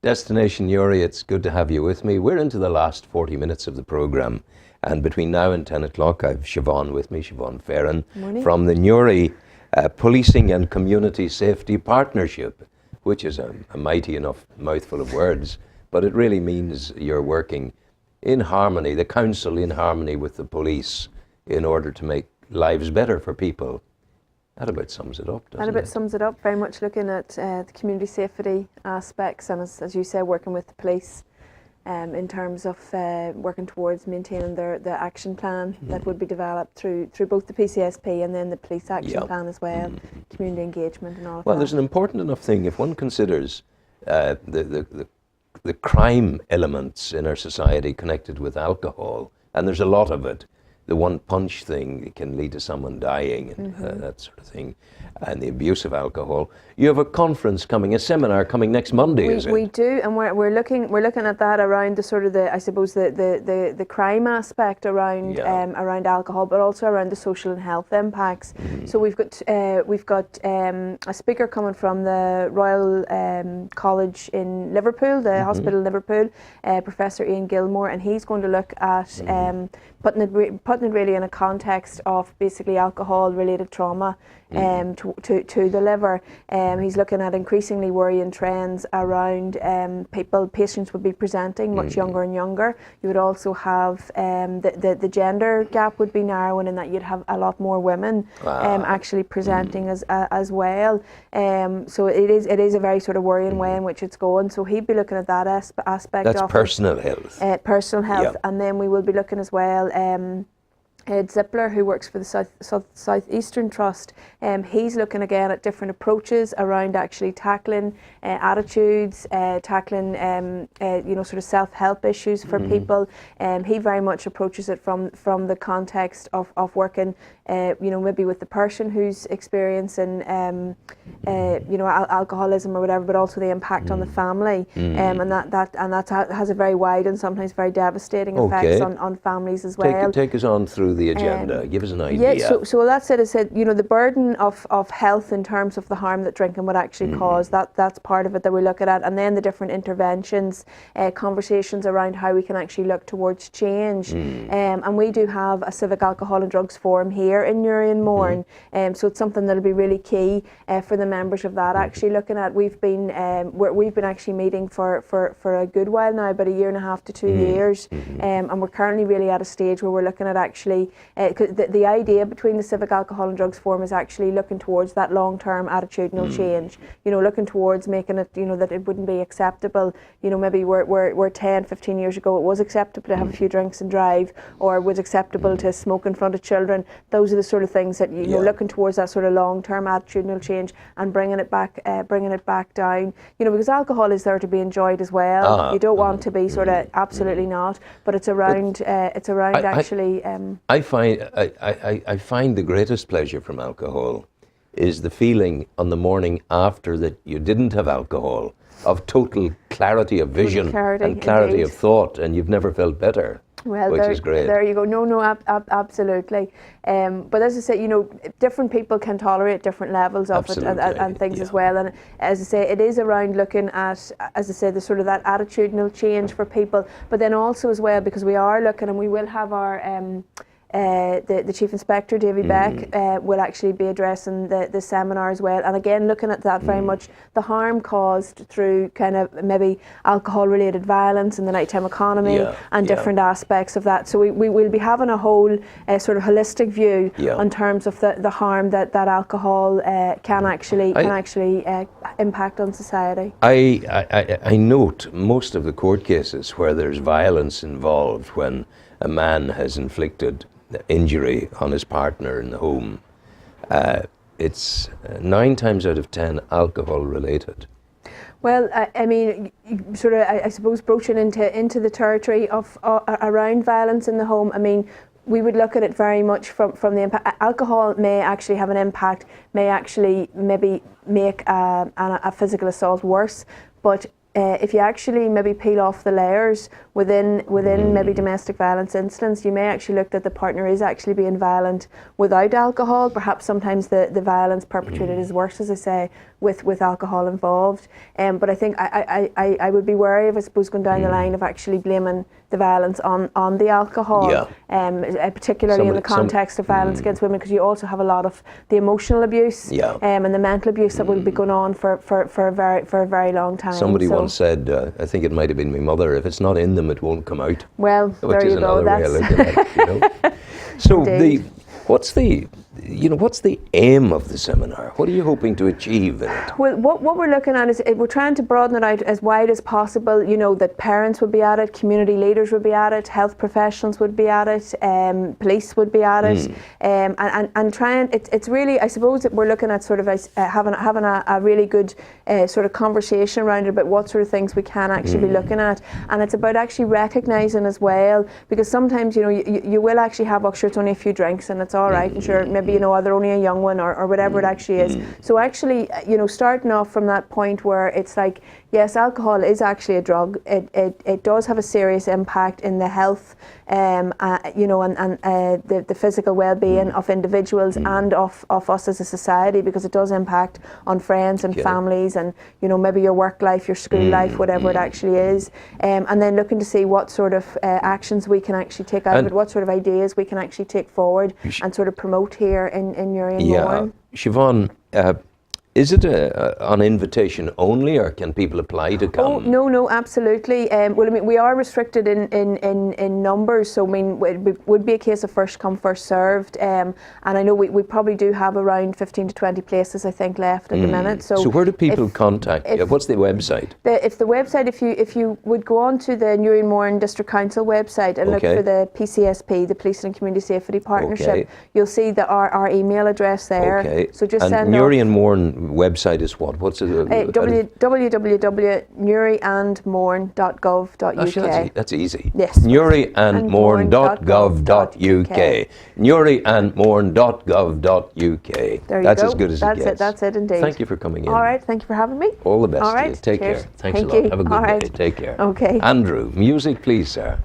Destination Newry, it's good to have you with me. We're into the last 40 minutes of the programme, and between now and 10 o'clock I've Siobhan with me, Siobhan Fearon, from the Newry Policing and Community Safety Partnership, which is a mighty enough mouthful of words, but it really means you're working in harmony, the council in harmony with the police, in order to make lives better for people. That about sums it up, doesn't it? That about sums it up, very much looking at the community safety aspects, and as you say, working with the police in terms of working towards maintaining the action plan that would be developed through both the PCSP and then the police action plan as well, community engagement and all of that. Well, there's an important enough thing, if one considers the crime elements in our society connected with alcohol, and there's a lot of it. The one punch thing can lead to someone dying and that sort of thing, and the abuse of alcohol. You have a conference coming, a seminar coming next Monday, is it? We do, and we're looking at that around the sort of the crime aspect around around alcohol, but also around the social and health impacts. So we've got a speaker coming from the Royal College in Liverpool, the hospital in Liverpool, Professor Ian Gilmore, and he's going to look at putting it really in a context of basically alcohol-related trauma to the liver. He's looking at increasingly worrying trends around patients would be presenting much younger and younger. You would also have the gender gap would be narrowing, in that you'd have a lot more women actually presenting as well. So it is a very sort of worrying way in which it's going. So he'd be looking at that aspect. That's of personal health. Personal health, and then we will be looking as well. Ed Zippler, who works for the Southeastern Trust, he's looking again at different approaches around actually tackling attitudes, tackling sort of self-help issues for people. He very much approaches it from the context of working, maybe with the person who's experiencing alcoholism or whatever, but also the impact on the family, and that has a very wide and sometimes very devastating effects on families as well. Take us on through the agenda. Give us an idea. Yeah, so that said, the burden of health in terms of the harm that drinking would actually cause, that's part of it that we're looking at, and then the different interventions, conversations around how we can actually look towards change. And we do have a civic alcohol and drugs forum here in Newry and Mourne, so it's something that'll be really key for the members of that actually looking at. We've been actually meeting for a good while now, about a year and a half to 2 years, and we're currently really at a stage where we're looking at actually, the idea between the Civic Alcohol and Drugs Forum is actually looking towards that long-term attitudinal change, looking towards making it, that it wouldn't be acceptable, maybe we're 10, 15 years ago it was acceptable to have a few drinks and drive, or it was acceptable to smoke in front of children. Those are the sort of things that, looking towards that sort of long-term attitudinal change and bringing it back down, because alcohol is there to be enjoyed as well. You don't want to be sort of absolutely not, but it's around actually. I find the greatest pleasure from alcohol is the feeling on the morning after that you didn't have alcohol, of total clarity of vision and clarity of thought, and you've never felt better. Well, which is great. There you go. No, absolutely. But as I say, different people can tolerate different levels of it and things as well. And as I say, it is around looking at, as I say, the sort of that attitudinal change for people. But then also as well, because we are looking, and we will have our the Chief Inspector, Davy Beck, will actually be addressing the seminar as well. And again, looking at that very much, the harm caused through kind of maybe alcohol-related violence in the nighttime economy and different aspects of that. So we will be having a whole sort of holistic view in terms of the harm that alcohol can actually impact on society. I note most of the court cases where there's violence involved, when a man has inflicted injury on his partner in the home, it's 9 times out of 10 alcohol related. Well, I mean, sort of, I suppose, broaching into the territory of around violence in the home. I mean, we would look at it very much from the impact. Alcohol may actually have an impact, may actually maybe make a physical assault worse, but if you actually maybe peel off the layers within maybe domestic violence incidents, you may actually look that the partner is actually being violent without alcohol. Perhaps sometimes the violence perpetrated is worse, as I say, with alcohol involved. But I think I would be wary of, I suppose, going down the line of actually blaming the violence on the alcohol, particularly in the context of violence against women, because you also have a lot of the emotional abuse and the mental abuse that will be going on for a very long time. Somebody once said, I think it might have been my mother, if it's not in them, it won't come out. Well, there you go. Way of looking at it, you know? So what's the aim of the seminar? What are you hoping to achieve in it? Well, what we're looking at is we're trying to broaden it out as wide as possible. You know, that parents would be at it, community leaders would be at it, health professionals would be at it, police would be at it, and trying. It's really, I suppose, that we're looking at sort of having a really good sort of conversation around it about what sort of things we can actually be looking at, and it's about actually recognising as well, because sometimes, you know, you will actually have, oh, sure, it's only a few drinks and it's all right, and sure, maybe, you know, they're only a young one or whatever it actually is. So actually, you know, starting off from that point where it's like, yes, alcohol is actually a drug. It does have a serious impact in the health, you know, and the physical well-being of individuals and of us as a society, because it does impact on friends and families, and, you know, maybe your work life, your school life, whatever it actually is. And then looking to see what sort of actions we can actually take out of it, what sort of ideas we can actually take forward and sort of promote here in Newry and Mourne. Siobhan, is it an invitation only, or can people apply to come? Oh, no, absolutely. Well, I mean, we are restricted in numbers, so I mean, it would be a case of first come, first served. And I know we probably do have around 15 to 20 places, I think, left at the minute. So where do people contact you? What's the website? If you would go on to the Newry and Mourne District Council website and look for the PCSP, the Police and Community Safety Partnership, you'll see our email address there. Okay. So just send Newry and Mourne website is what? What's it? www.newryandmourne.gov.uk. That's easy. Yes. newryandmourne.gov.uk. newryandmourne.gov.uk. There you That's go. as good as it gets. That's it indeed. Thank you for coming in. All right. Thank you for having me. All the best. All To right. you. Take Cheers. care. Thanks Thank a lot. you. Have a good All day. right. Take care. Okay. Andrew, music please, sir.